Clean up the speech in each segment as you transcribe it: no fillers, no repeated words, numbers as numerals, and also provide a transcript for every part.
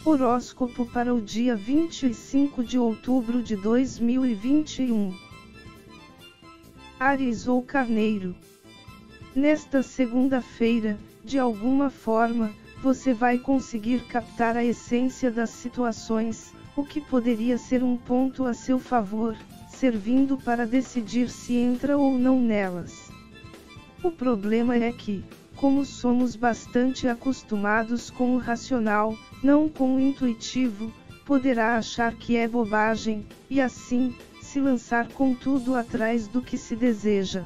Horóscopo para o dia 25 de outubro de 2021. Áries ou Carneiro. Nesta segunda-feira, de alguma forma, você vai conseguir captar a essência das situações, o que poderia ser um ponto a seu favor, servindo para decidir se entra ou não nelas. O problema é que, como somos bastante acostumados com o racional, não com o intuitivo, poderá achar que é bobagem, e assim, se lançar com tudo atrás do que se deseja.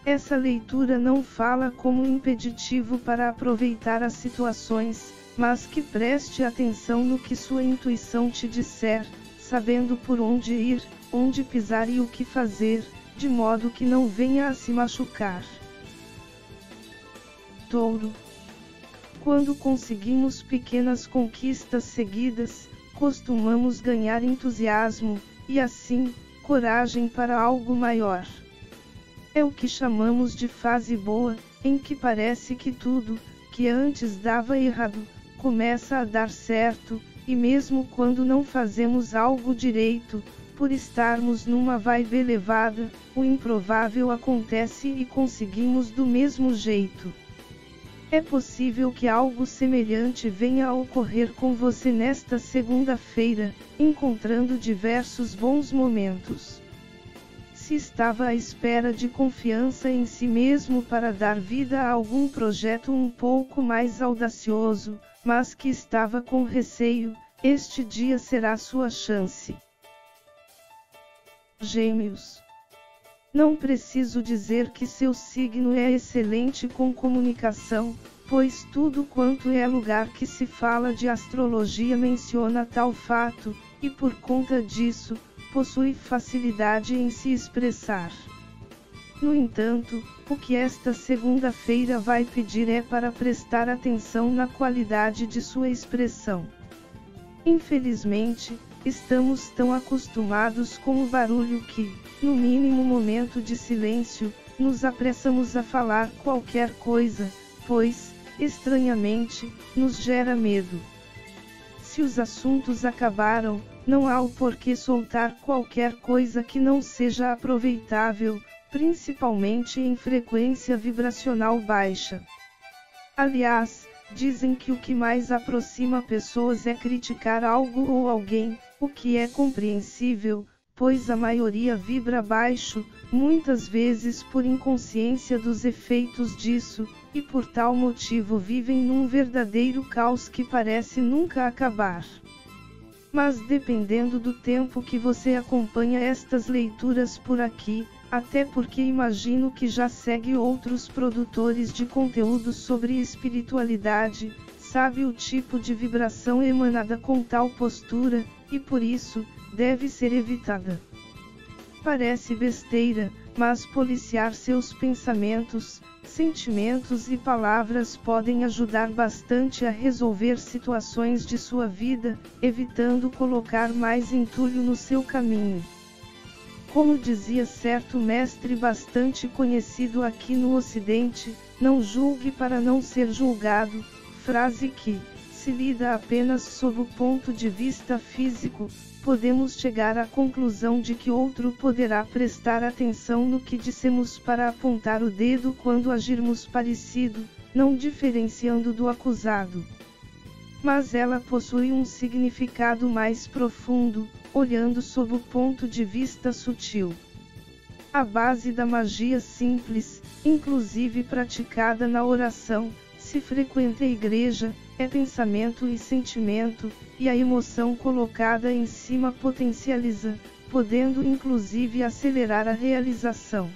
Essa leitura não fala como impeditivo para aproveitar as situações, mas que preste atenção no que sua intuição te disser, sabendo por onde ir, onde pisar e o que fazer, de modo que não venha a se machucar. Touro. Quando conseguimos pequenas conquistas seguidas, costumamos ganhar entusiasmo, e assim, coragem para algo maior. É o que chamamos de fase boa, em que parece que tudo, que antes dava errado, começa a dar certo, e mesmo quando não fazemos algo direito, por estarmos numa vibe elevada, o improvável acontece e conseguimos do mesmo jeito. É possível que algo semelhante venha a ocorrer com você nesta segunda-feira, encontrando diversos bons momentos. Se estava à espera de confiança em si mesmo para dar vida a algum projeto um pouco mais audacioso, mas que estava com receio, este dia será sua chance. Gêmeos. Não preciso dizer que seu signo é excelente com comunicação, pois tudo quanto é lugar que se fala de astrologia menciona tal fato, e por conta disso, possui facilidade em se expressar. No entanto, o que esta segunda-feira vai pedir é para prestar atenção na qualidade de sua expressão. Infelizmente, estamos tão acostumados com o barulho que, no mínimo momento de silêncio, nos apressamos a falar qualquer coisa, pois, estranhamente, nos gera medo. Se os assuntos acabaram, não há o porquê soltar qualquer coisa que não seja aproveitável, principalmente em frequência vibracional baixa. Aliás, dizem que o que mais aproxima pessoas é criticar algo ou alguém, o que é compreensível, pois a maioria vibra baixo, muitas vezes por inconsciência dos efeitos disso, e por tal motivo vivem num verdadeiro caos que parece nunca acabar. Mas dependendo do tempo que você acompanha estas leituras por aqui, até porque imagino que já segue outros produtores de conteúdo sobre espiritualidade, sabe o tipo de vibração emanada com tal postura, e por isso, deve ser evitada. Parece besteira, mas policiar seus pensamentos, sentimentos e palavras podem ajudar bastante a resolver situações de sua vida, evitando colocar mais entulho no seu caminho. Como dizia certo mestre bastante conhecido aqui no Ocidente, não julgue para não ser julgado, frase que, se lida apenas sob o ponto de vista físico, podemos chegar à conclusão de que outro poderá prestar atenção no que dissemos para apontar o dedo quando agirmos parecido, não diferenciando do acusado. Mas ela possui um significado mais profundo, olhando sob o ponto de vista sutil. A base da magia simples, inclusive praticada na oração, se frequenta a igreja, é pensamento e sentimento, e a emoção colocada em cima potencializa, podendo inclusive acelerar a realização.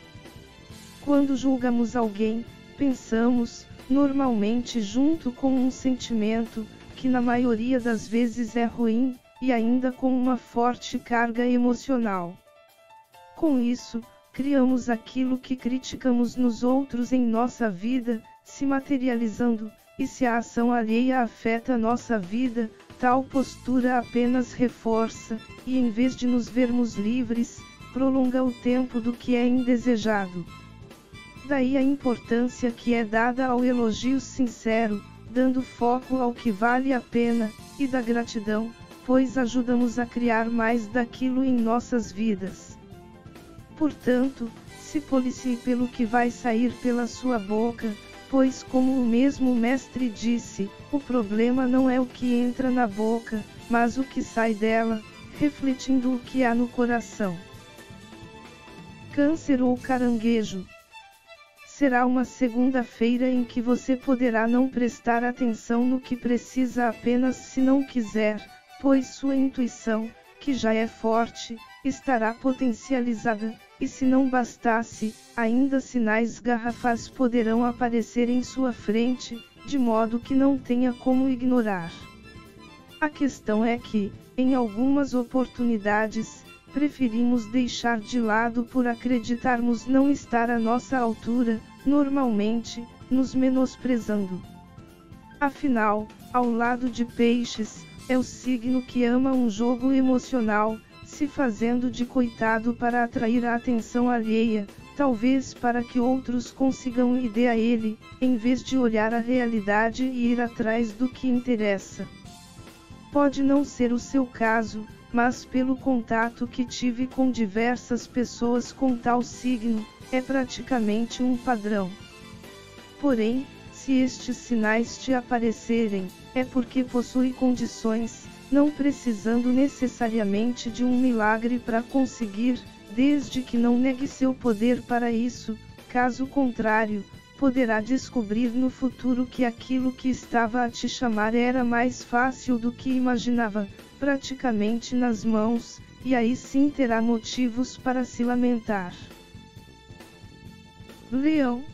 Quando julgamos alguém, pensamos, normalmente junto com um sentimento, que na maioria das vezes é ruim, e ainda com uma forte carga emocional. Com isso, criamos aquilo que criticamos nos outros em nossa vida, se materializando, e se a ação alheia afeta nossa vida, tal postura apenas reforça, e em vez de nos vermos livres, prolonga o tempo do que é indesejado. Daí a importância que é dada ao elogio sincero, dando foco ao que vale a pena, e da gratidão, pois ajudamos a criar mais daquilo em nossas vidas. Portanto, se policie pelo que vai sair pela sua boca, pois como o mesmo mestre disse, o problema não é o que entra na boca, mas o que sai dela, refletindo o que há no coração. Câncer ou caranguejo. Será uma segunda-feira em que você poderá não prestar atenção no que precisa apenas se não quiser, pois sua intuição, que já é forte, estará potencializada, e se não bastasse, ainda sinais garrafais poderão aparecer em sua frente, de modo que não tenha como ignorar. A questão é que, em algumas oportunidades, preferimos deixar de lado por acreditarmos não estar à nossa altura, normalmente, nos menosprezando. Afinal, ao lado de Peixes, é o signo que ama um jogo emocional, se fazendo de coitado para atrair a atenção alheia, talvez para que outros consigam ir a ele, em vez de olhar a realidade e ir atrás do que interessa. Pode não ser o seu caso, mas pelo contato que tive com diversas pessoas com tal signo, é praticamente um padrão. Porém, se estes sinais te aparecerem, é porque possui condições, não precisando necessariamente de um milagre para conseguir, desde que não negue seu poder para isso, caso contrário, poderá descobrir no futuro que aquilo que estava a te chamar era mais fácil do que imaginava, praticamente nas mãos, e aí sim terá motivos para se lamentar. Leão.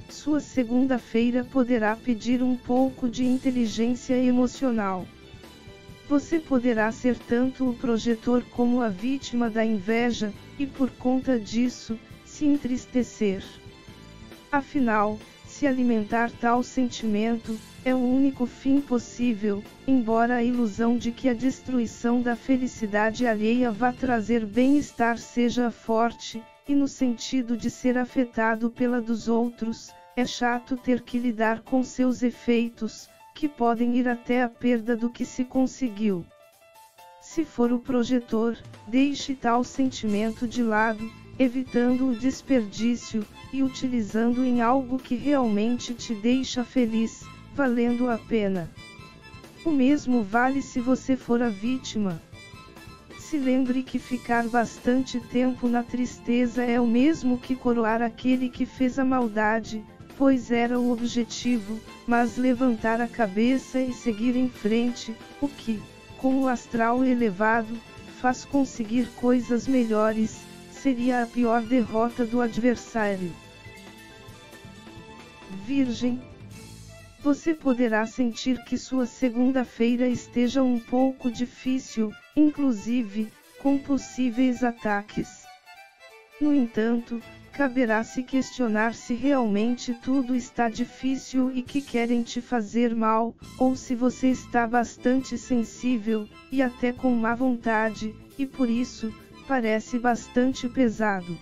Sua segunda-feira poderá pedir um pouco de inteligência emocional. Você poderá ser tanto o projetor como a vítima da inveja, e por conta disso, se entristecer. Afinal, se alimentar tal sentimento, é o único fim possível, embora a ilusão de que a destruição da felicidade alheia vá trazer bem-estar seja forte, e no sentido de ser afetado pela dos outros, é chato ter que lidar com seus efeitos, que podem ir até a perda do que se conseguiu. Se for o projetor, deixe tal sentimento de lado, evitando o desperdício, e utilizando em algo que realmente te deixa feliz, valendo a pena. O mesmo vale se você for a vítima. Se lembre que ficar bastante tempo na tristeza é o mesmo que coroar aquele que fez a maldade, pois era o objetivo, mas levantar a cabeça e seguir em frente, o que, com o astral elevado, faz conseguir coisas melhores, seria a pior derrota do adversário. Virgem. Você poderá sentir que sua segunda-feira esteja um pouco difícil, inclusive, com possíveis ataques. No entanto, caberá se questionar se realmente tudo está difícil e que querem te fazer mal, ou se você está bastante sensível, e até com má vontade, e por isso, parece bastante pesado.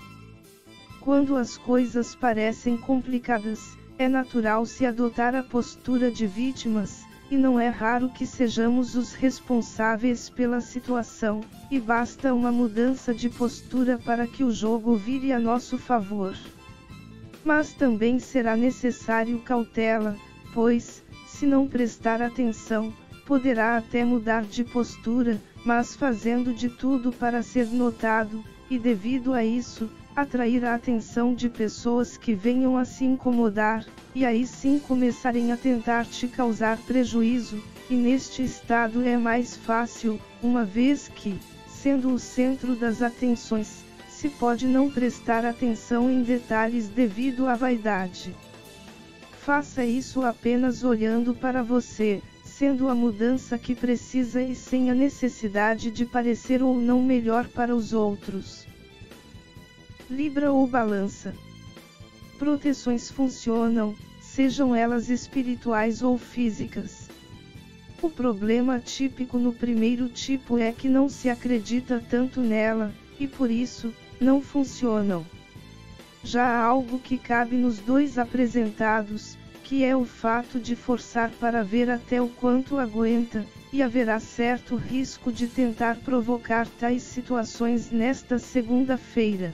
Quando as coisas parecem complicadas, é natural se adotar a postura de vítimas, e não é raro que sejamos os responsáveis pela situação, e basta uma mudança de postura para que o jogo vire a nosso favor. Mas também será necessário cautela, pois, se não prestar atenção, poderá até mudar de postura, mas fazendo de tudo para ser notado, e devido a isso, atrair a atenção de pessoas que venham a se incomodar, e aí sim começarem a tentar te causar prejuízo, e neste estado é mais fácil, uma vez que, sendo o centro das atenções, se pode não prestar atenção em detalhes devido à vaidade. Faça isso apenas olhando para você, sendo a mudança que precisa e sem a necessidade de parecer ou não melhor para os outros. Libra ou Balança. Proteções funcionam, sejam elas espirituais ou físicas. O problema típico no primeiro tipo é que não se acredita tanto nela, e por isso, não funcionam. Já há algo que cabe nos dois apresentados, que é o fato de forçar para ver até o quanto aguenta, e haverá certo risco de tentar provocar tais situações nesta segunda-feira.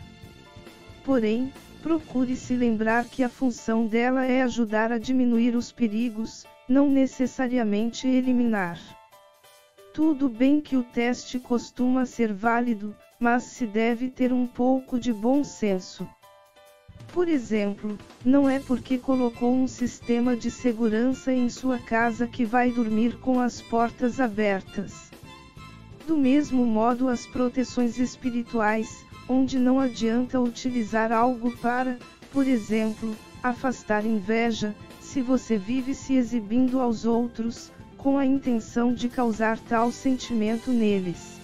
Porém, procure se lembrar que a função dela é ajudar a diminuir os perigos, não necessariamente eliminar. Tudo bem que o teste costuma ser válido, mas se deve ter um pouco de bom senso. Por exemplo, não é porque colocou um sistema de segurança em sua casa que vai dormir com as portas abertas. Do mesmo modo, as proteções espirituais, onde não adianta utilizar algo para, por exemplo, afastar inveja, se você vive se exibindo aos outros, com a intenção de causar tal sentimento neles.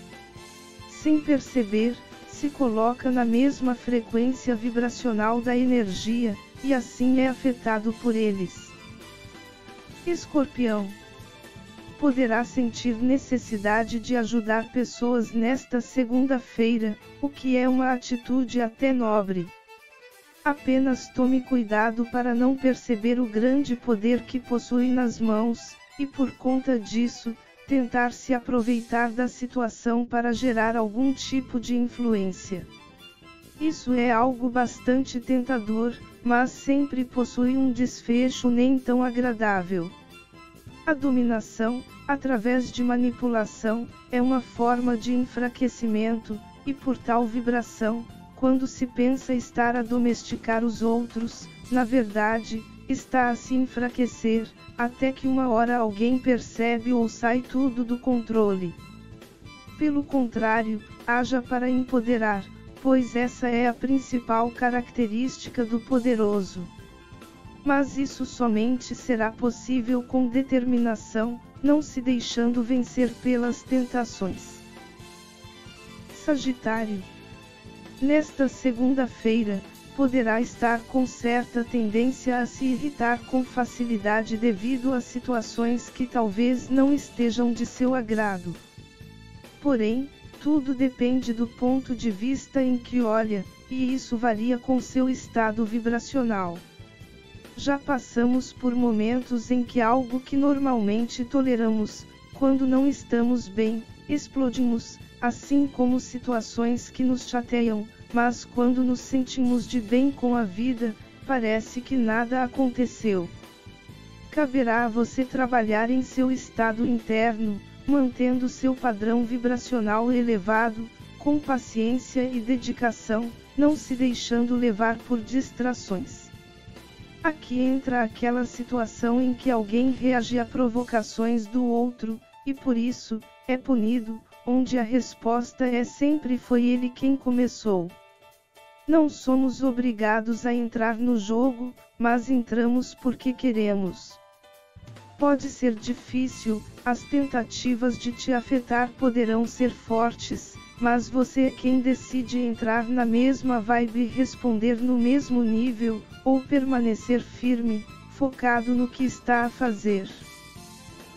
Sem perceber, se coloca na mesma frequência vibracional da energia, e assim é afetado por eles. Escorpião. Poderá sentir necessidade de ajudar pessoas nesta segunda-feira, o que é uma atitude até nobre. Apenas tome cuidado para não perceber o grande poder que possui nas mãos, e por conta disso, tentar se aproveitar da situação para gerar algum tipo de influência. Isso é algo bastante tentador, mas sempre possui um desfecho nem tão agradável. A dominação, através de manipulação, é uma forma de enfraquecimento, e por tal vibração, quando se pensa estar a domesticar os outros, na verdade, está a se enfraquecer, até que uma hora alguém percebe ou sai tudo do controle. Pelo contrário, haja para empoderar, pois essa é a principal característica do poderoso. Mas isso somente será possível com determinação, não se deixando vencer pelas tentações. Sagitário. Nesta segunda-feira, poderá estar com certa tendência a se irritar com facilidade devido a situações que talvez não estejam de seu agrado. Porém, tudo depende do ponto de vista em que olha, e isso varia com seu estado vibracional. Já passamos por momentos em que algo que normalmente toleramos, quando não estamos bem, explodimos, assim como situações que nos chateiam, mas quando nos sentimos de bem com a vida, parece que nada aconteceu. Caberá a você trabalhar em seu estado interno, mantendo seu padrão vibracional elevado, com paciência e dedicação, não se deixando levar por distrações. Aqui entra aquela situação em que alguém reage a provocações do outro, e por isso, é punido, onde a resposta é sempre foi ele quem começou. Não somos obrigados a entrar no jogo, mas entramos porque queremos. Pode ser difícil, as tentativas de te afetar poderão ser fortes, mas você é quem decide entrar na mesma vibe e responder no mesmo nível, ou permanecer firme, focado no que está a fazer.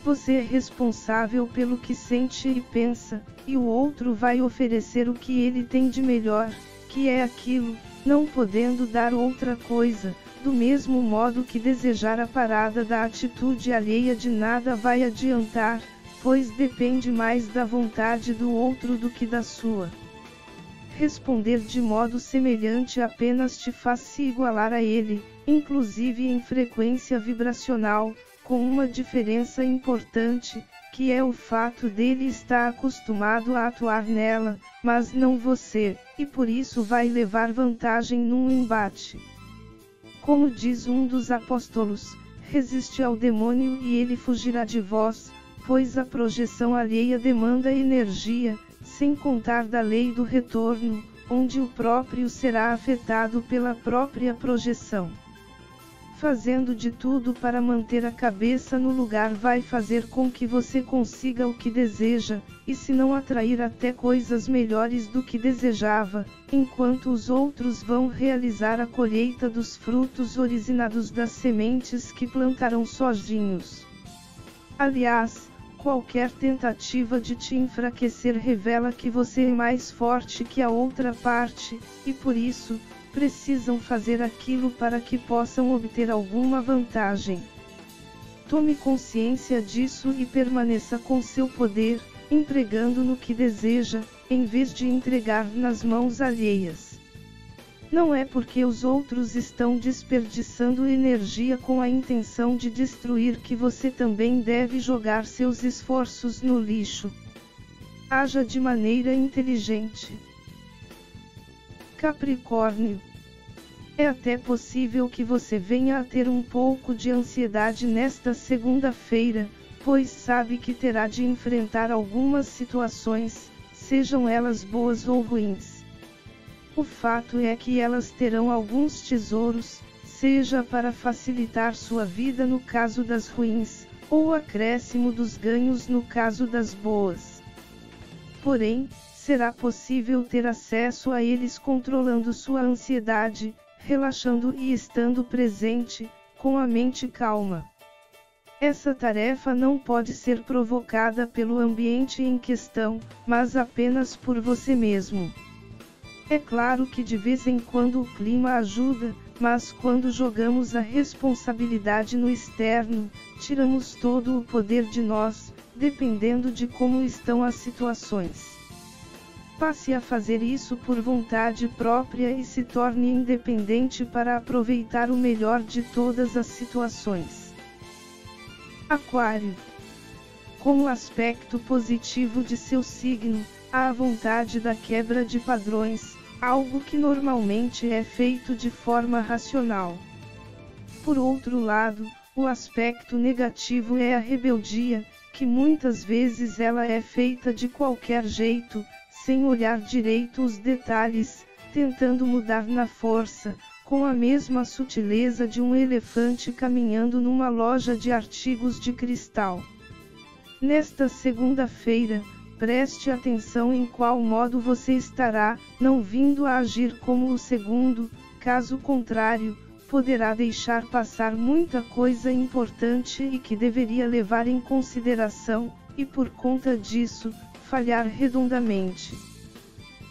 Você é responsável pelo que sente e pensa, e o outro vai oferecer o que ele tem de melhor, que é aquilo, não podendo dar outra coisa, do mesmo modo que desejar a parada da atitude alheia de nada vai adiantar, pois depende mais da vontade do outro do que da sua. Responder de modo semelhante apenas te faz se igualar a ele, inclusive em frequência vibracional, com uma diferença importante, que é o fato dele estar acostumado a atuar nela, mas não você, e por isso vai levar vantagem num embate. Como diz um dos apóstolos, resiste ao demônio e ele fugirá de vós, pois a projeção alheia demanda energia, sem contar da lei do retorno, onde o próprio será afetado pela própria projeção. Fazendo de tudo para manter a cabeça no lugar vai fazer com que você consiga o que deseja, e se não atrair até coisas melhores do que desejava, enquanto os outros vão realizar a colheita dos frutos originados das sementes que plantaram sozinhos. Aliás, qualquer tentativa de te enfraquecer revela que você é mais forte que a outra parte, e por isso, precisam fazer aquilo para que possam obter alguma vantagem. Tome consciência disso e permaneça com seu poder, empregando no que deseja, em vez de entregar nas mãos alheias. Não é porque os outros estão desperdiçando energia com a intenção de destruir que você também deve jogar seus esforços no lixo. Haja de maneira inteligente. Capricórnio. É até possível que você venha a ter um pouco de ansiedade nesta segunda-feira, pois sabe que terá de enfrentar algumas situações, sejam elas boas ou ruins. O fato é que elas terão alguns tesouros, seja para facilitar sua vida no caso das ruins, ou acréscimo dos ganhos no caso das boas. Porém, será possível ter acesso a eles controlando sua ansiedade, relaxando e estando presente, com a mente calma. Essa tarefa não pode ser provocada pelo ambiente em questão, mas apenas por você mesmo. É claro que de vez em quando o clima ajuda, mas quando jogamos a responsabilidade no externo, tiramos todo o poder de nós, dependendo de como estão as situações. Passe a fazer isso por vontade própria e se torne independente para aproveitar o melhor de todas as situações. Aquário. Com o aspecto positivo de seu signo, há a vontade da quebra de padrões, algo que normalmente é feito de forma racional. Por outro lado, o aspecto negativo é a rebeldia, que muitas vezes ela é feita de qualquer jeito, sem olhar direito os detalhes, tentando mudar na força, com a mesma sutileza de um elefante caminhando numa loja de artigos de cristal. Nesta segunda-feira, preste atenção em qual modo você estará, não vindo a agir como o segundo, caso contrário, poderá deixar passar muita coisa importante e que deveria levar em consideração, e por conta disso, falhar redondamente.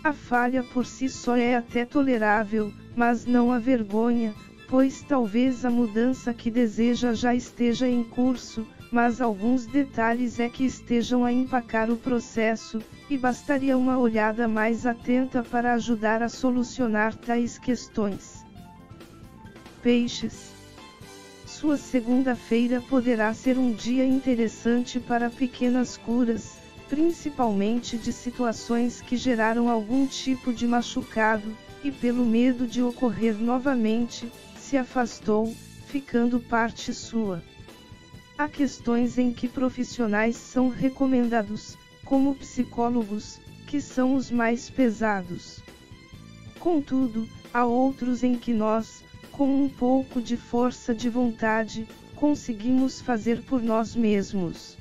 A falha por si só é até tolerável, mas não a vergonha, pois talvez a mudança que deseja já esteja em curso, mas alguns detalhes é que estejam a empacar o processo, e bastaria uma olhada mais atenta para ajudar a solucionar tais questões. Peixes. Sua segunda-feira poderá ser um dia interessante para pequenas curas, principalmente de situações que geraram algum tipo de machucado, e pelo medo de ocorrer novamente, se afastou, ficando parte sua. Há questões em que profissionais são recomendados, como psicólogos, que são os mais pesados. Contudo, há outros em que nós, com um pouco de força de vontade, conseguimos fazer por nós mesmos.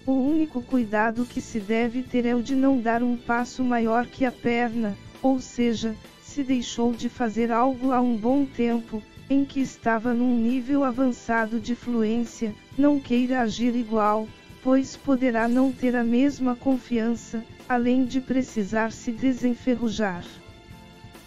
O único cuidado que se deve ter é o de não dar um passo maior que a perna, ou seja, se deixou de fazer algo há um bom tempo, em que estava num nível avançado de fluência, não queira agir igual, pois poderá não ter a mesma confiança, além de precisar se desenferrujar.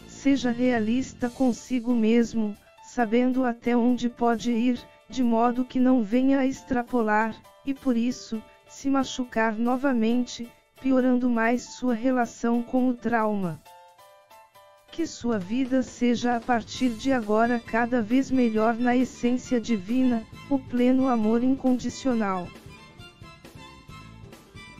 Seja realista consigo mesmo, sabendo até onde pode ir, de modo que não venha a extrapolar, e por isso, se machucar novamente, piorando mais sua relação com o trauma. Que sua vida seja a partir de agora cada vez melhor na essência divina, o pleno amor incondicional.